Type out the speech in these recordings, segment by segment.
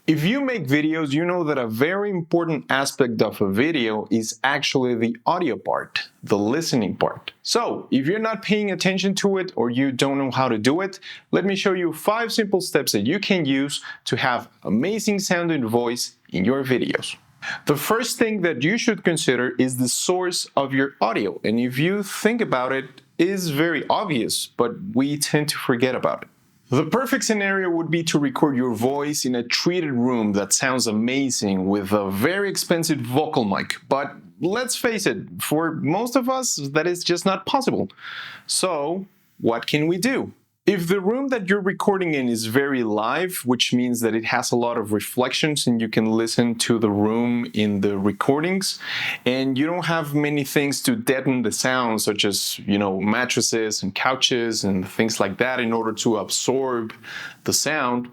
If you make videos, you know that a very important aspect of a video is actually the audio part, the listening part. So if you're not paying attention to it or you don't know how to do it, let me show you 5 simple steps that you can use to have amazing sounding voice in your videos. The first thing that you should consider is the source of your audio. And if you think about it, it is very obvious, but we tend to forget about it. The perfect scenario would be to record your voice in a treated room that sounds amazing with a very expensive vocal mic. But let's face it, for most of us, that is just not possible. So, what can we do? If the room that you're recording in is very live, which means that it has a lot of reflections and you can listen to the room in the recordings, and you don't have many things to deaden the sound, such as, mattresses and couches and things like that in order to absorb the sound,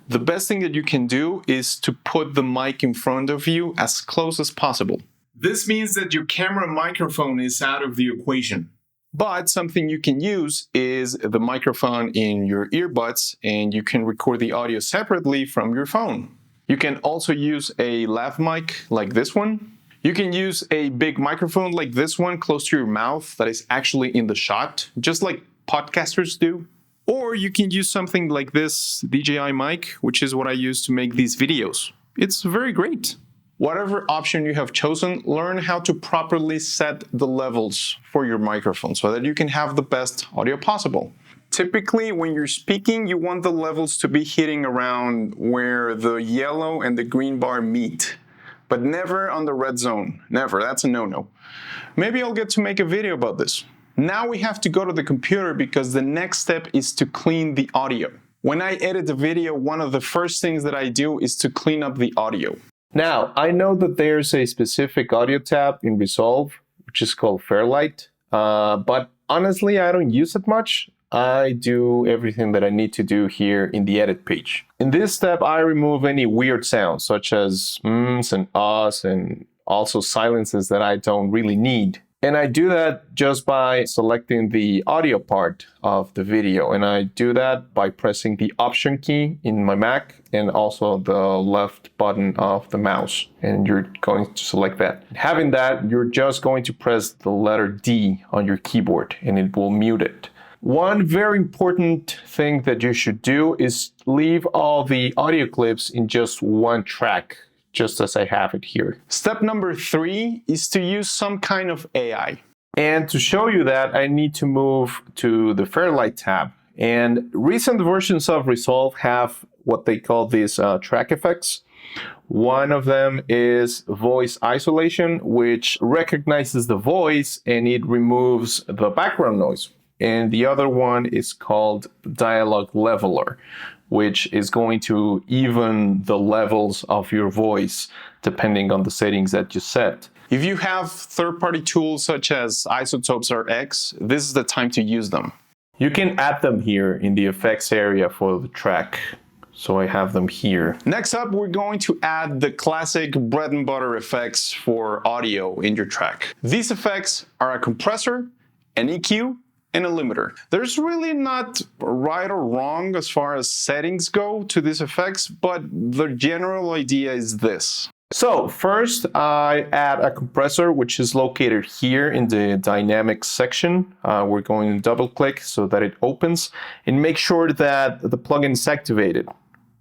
the best thing that you can do is to put the mic in front of you as close as possible. This means that your camera microphone is out of the equation. But something you can use is the microphone in your earbuds, and you can record the audio separately from your phone. You can also use a lav mic like this one. You can use a big microphone like this one close to your mouth that is actually in the shot, just like podcasters do. Or you can use something like this DJI mic, which is what I use to make these videos. It's very great. Whatever option you have chosen, learn how to properly set the levels for your microphone so that you can have the best audio possible. Typically, when you're speaking, you want the levels to be hitting around where the yellow and the green bar meet, but never on the red zone. Never. That's a no-no. Maybe I'll get to make a video about this. Now we have to go to the computer because the next step is to clean the audio. When I edit the video, one of the first things that I do is to clean up the audio. Now, I know that there's a specific audio tab in Resolve, which is called Fairlight, but honestly, I don't use it much. I do everything that I need to do here in the edit page. In this step, I remove any weird sounds, such as mms and ahs, and also silences that I don't really need. And I do that just by selecting the audio part of the video. And I do that by pressing the Option key in my Mac and also the left button of the mouse. And you're going to select that. Having that, you're just going to press the letter D on your keyboard and it will mute it. One very important thing that you should do is leave all the audio clips in just one track, just as I have it here. Step number 3 is to use some kind of AI. And to show you that, I need to move to the Fairlight tab. And recent versions of Resolve have what they call these track effects. One of them is voice isolation, which recognizes the voice and it removes the background noise. And the other one is called dialogue leveler, which is going to even the levels of your voice depending on the settings that you set. If you have third-party tools such as Isotopes or X, this is the time to use them. You can add them here in the effects area for the track. So I have them here. Next up, we're going to add the classic bread and butter effects for audio in your track. These effects are a compressor, an EQ, and a limiter. There's really not right or wrong as far as settings go to these effects, but the general idea is this. So first I add a compressor, which is located here in the dynamics section. We're going to double click so that it opens and make sure that the plugin is activated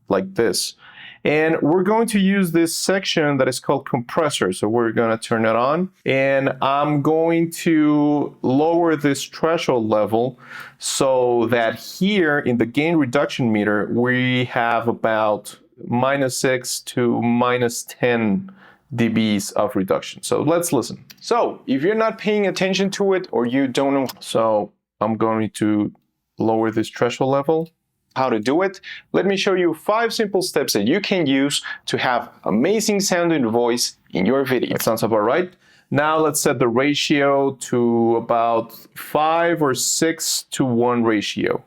like this. And we're going to use this section that is called compressor. So we're going to turn it on and I'm going to lower this threshold level so that here in the gain reduction meter, we have about -6 to -10 dBs of reduction. So let's listen. So if you're not paying attention to it or you don't know, so I'm going to lower this threshold level. How to do it, let me show you 5 simple steps that you can use to have amazing sounding voice in your video. That sounds about right. Now let's set the ratio to about 5 or 6 to 1 ratio.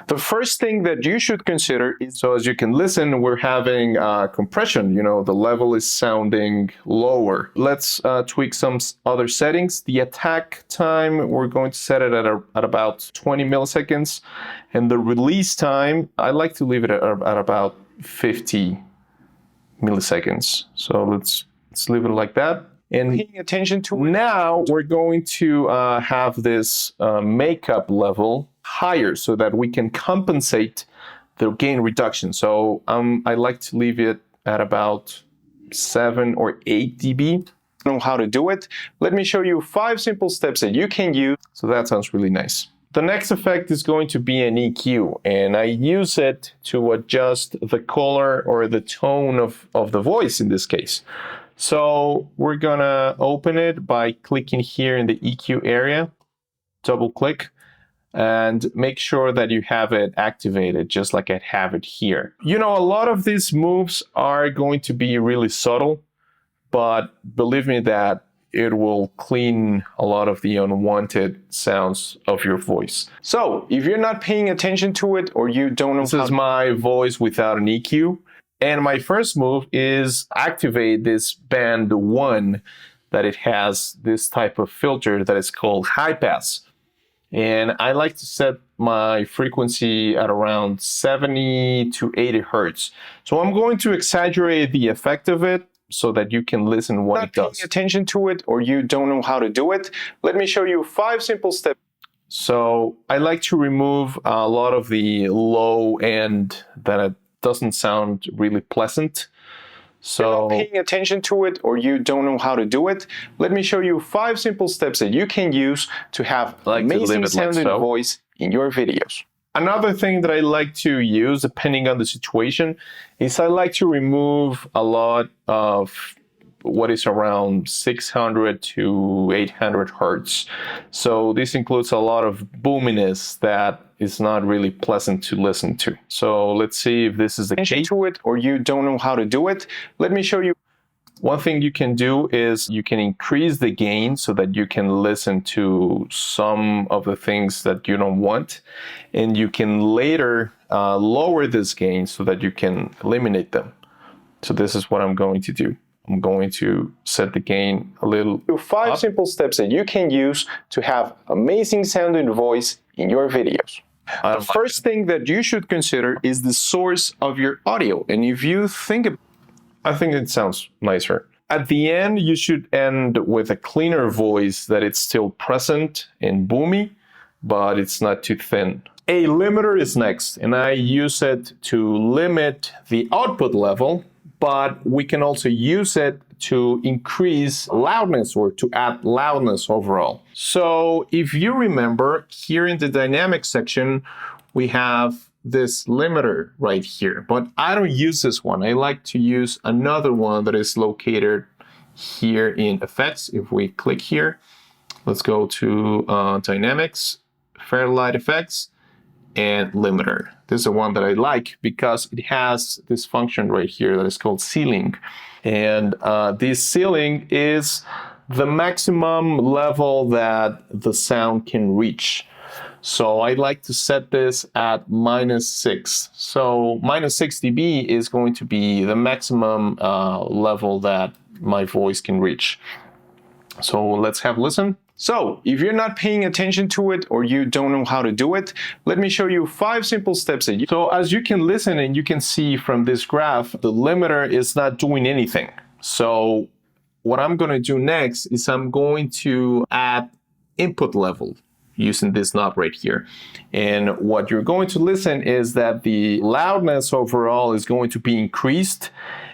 The first thing that you should consider is, so as you can listen, we're having compression, the level is sounding lower. Let's tweak some other settings. The attack time, we're going to set it at about 20 milliseconds. And the release time, I like to leave it at about 50 milliseconds. So let's leave it like that. And Paying attention to now we're going to have this makeup level higher so that we can compensate the gain reduction. So I like to leave it at about 7 or 8 dB. know how to do it. Let me show you 5 simple steps that you can use. So that sounds really nice. The next effect is going to be an EQ, and I use it to adjust the color or the tone of the voice in this case. So we're gonna open it by clicking here in the EQ area, double click, and make sure that you have it activated just like I have it here. You know, a lot of these moves are going to be really subtle, but believe me that it will clean a lot of the unwanted sounds of your voice. So if you're not paying attention to it or you don't know This is my voice without an EQ. And my first move is activate this band 1 that it has this type of filter that is called high pass. And I like to set my frequency at around 70 to 80 hertz. So I'm going to exaggerate the effect of it so that you can listen what it does. Not paying attention to it or you don't know how to do it, let me show you 5 simple steps. So I like to remove a lot of the low end that it doesn't sound really pleasant. So if you're not paying attention to it or you don't know how to do it, let me show you 5 simple steps that you can use to have amazing sounding voice in your videos. Another thing that I like to use, depending on the situation, is I like to remove a lot of what is around 600 to 800 hertz. So this includes a lot of boominess that is not really pleasant to listen to. So let's see if this is the case. To it or you don't know how to do it, let me show you. One thing you can do is you can increase the gain so that you can listen to some of the things that you don't want, and you can later lower this gain so that you can eliminate them. So this is what I'm going to do. I'm going to set the gain a little 5 up. simple steps that you can use to have amazing sounding voice in your videos. The first thing that you should consider is the source of your audio. And if you think about I think it sounds nicer. At the end, you should end with a cleaner voice that it's still present and boomy, but it's not too thin. A limiter is next, and I use it to limit the output level, but we can also use it to increase loudness or to add loudness overall. So if you remember, here in the dynamics section, we have this limiter right here, but I don't use this one. I like to use another one that is located here in effects. If we click here, let's go to dynamics, Fairlight effects, and limiter. This is the one that I like because it has this function right here that is called ceiling. And this ceiling is the maximum level that the sound can reach. So I like to set this at -6. So -6 dB is going to be the maximum level that my voice can reach. So let's have a listen. So if you're not paying attention to it or you don't know how to do it, let me show you 5 simple steps that you. So as you can listen and you can see from this graph, the limiter is not doing anything. So what I'm going to do next is I'm going to add input level using this knob right here. And what you're going to listen is that the loudness overall is going to be increased,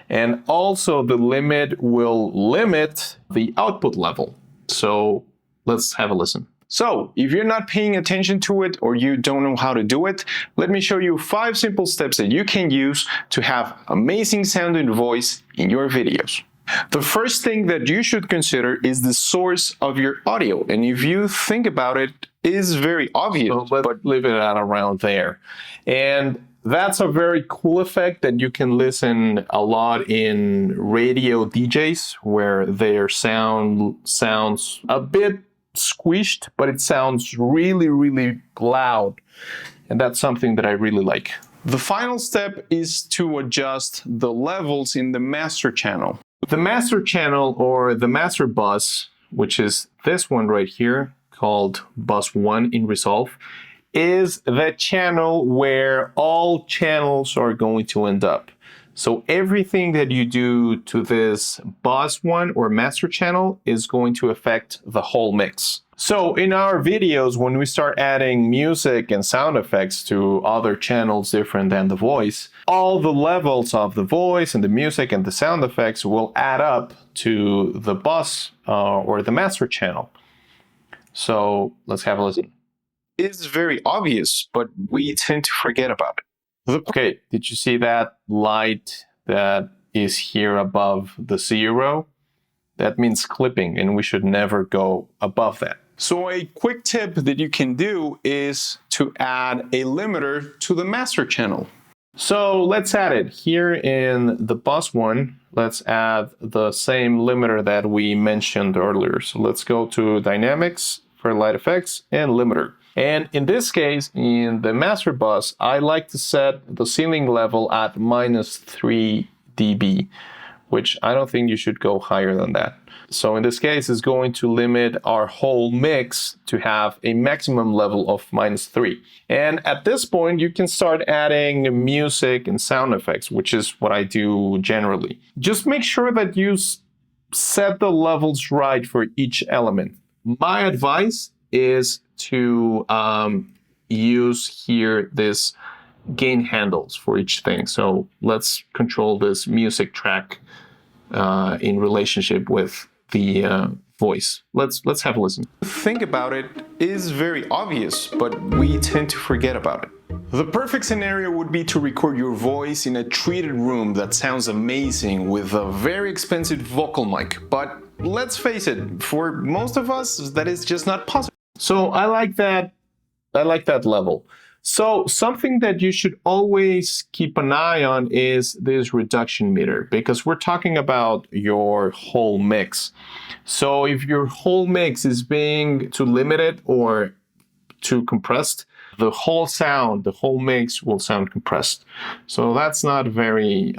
and also the limit will limit the output level. So let's have a listen. So if you're not paying attention to it or you don't know how to do it, let me show you 5 simple steps that you can use to have amazing sounding voice in your videos. The first thing that you should consider is the source of your audio. And if you think about it, it is very obvious, but leave it at around there. And that's a very cool effect that you can listen a lot in radio DJs, where their sound sounds a bit squished, but it sounds really, really loud. And that's something that I really like. The final step is to adjust the levels in the master channel. The master channel, or the master bus, which is this one right here, called bus 1 in Resolve, is the channel where all channels are going to end up. So everything that you do to this bus one or master channel is going to affect the whole mix. So in our videos, when we start adding music and sound effects to other channels different than the voice, all the levels of the voice and the music and the sound effects will add up to the bus or the master channel. So let's have a listen. It's very obvious, but we tend to forget about it. Okay, did you see that light that is here above the 0? That means clipping, and we should never go above that. So a quick tip that you can do is to add a limiter to the master channel. So let's add it. Here in the bus one, let's add the same limiter that we mentioned earlier. So let's go to Dynamics for Light Effects and Limiter. And in this case, in the master bus, I like to set the ceiling level at -3 dB, which I don't think you should go higher than that. So in this case, it's going to limit our whole mix to have a maximum level of -3. And at this point, you can start adding music and sound effects, which is what I do generally. Just make sure that you set the levels right for each element. My advice is to use here this gain handles for each thing. So let's control this music track in relationship with the voice. Let's have a listen. Think about it is very obvious, but we tend to forget about it. The perfect scenario would be to record your voice in a treated room that sounds amazing with a very expensive vocal mic. But let's face it, for most of us, that is just not possible. So I like that level. So something that you should always keep an eye on is this reduction meter, because we're talking about your whole mix. So if your whole mix is being too limited or too compressed, the whole sound, the whole mix will sound compressed. So that's not very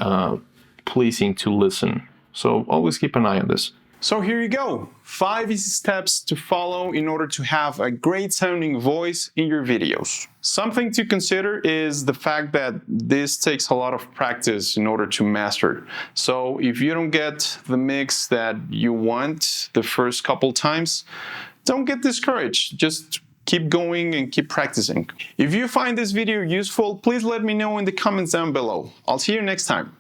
pleasing to listen. So always keep an eye on this. So here you go, 5 easy steps to follow in order to have a great sounding voice in your videos. Something to consider is the fact that this takes a lot of practice in order to master. So if you don't get the mix that you want the first couple times, don't get discouraged. Just keep going and keep practicing. If you find this video useful, please let me know in the comments down below. I'll see you next time.